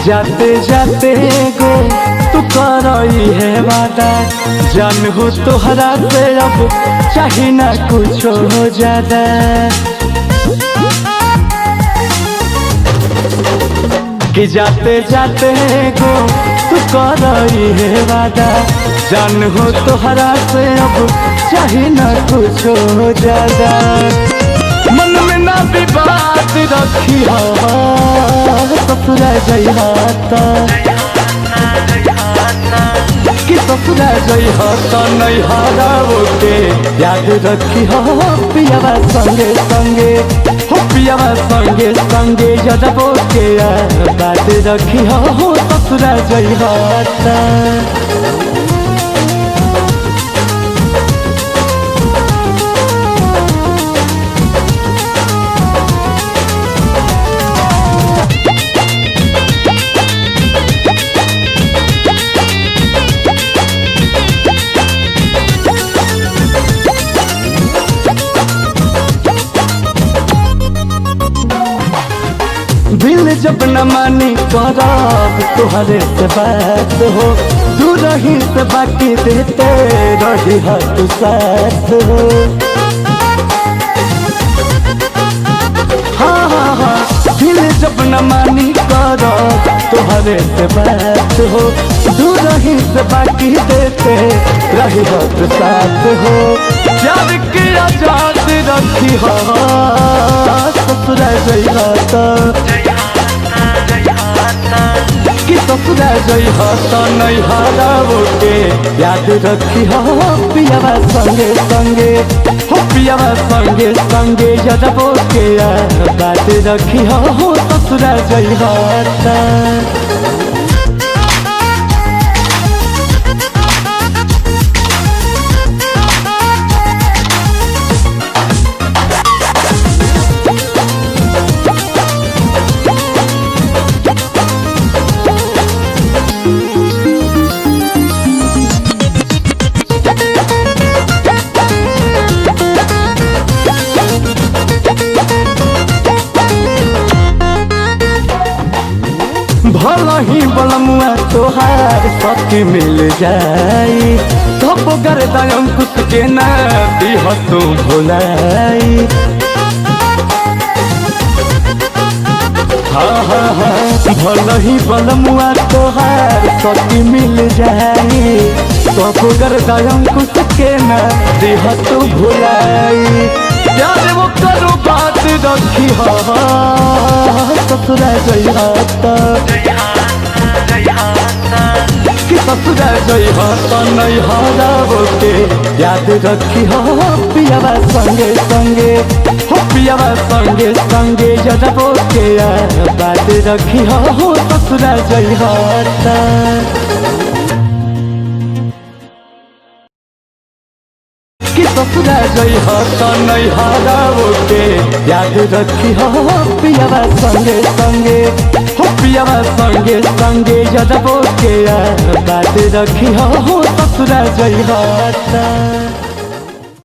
जाते जाते गो तू करई है वादा, जान हो तोहरा से अब चाहे ना कुछ हो ज्यादा। कि जाते जाते गो तू करई है वादा, जान हो तोहरा से अब चाहे ना कुछ हो ज्यादा। मन में ना विवाद रखी ससुरा जइहाता, कि ससुरा जइहाता नहीं हराओ के याद रखी हो पियावा संगे संगे, हो पियावा संगे संगे जदबो के बात रखी हो ससुरा जइहाता। दिल जब न मानी करब तुहरे से बात हो, दूर ही से बाकी देते रही तू साथ हो। हाँ हाँ हाँ, दिल जब न मानी करब तुहरे से बात हो, दूर ही से बाकी देते रही तू साथ हो। प्यार की आजाद रखी हो ससुरा जइहाता, कि ससुरा जइहाता नहीं हराओ के याद रखी हो पियावा संगे संगे, हो पियावा संगे संगे जदबो के बात रखी हो ससुरा जइहाता। भला ही बलमुआ तोहार सख मिल जाई, धप गर्दा अंकुश के ना दिह तू भुलाई। हाँ हाँ हाँ, भला ही बलमुआ तोहार सख मिल जाई, धप गर्दा अंकुश के ना दिह तू भुलाई। प्यार वो करो बात रखी हो ससुरा जइहाता, कि ससुरा जइहाता नहीं हराओ के याद रखी हो पियावा संगे संगे, हो पियावा संगे संगे जदबो के बात रखी हो ससुरा जइहाता। कि ससुरा जइहाता नहीं हराओ के याद रखी हो पियावा संगे संगे, हो पियावा संगे संगे जदबो के बात रखी हो ससुरा जइहाता।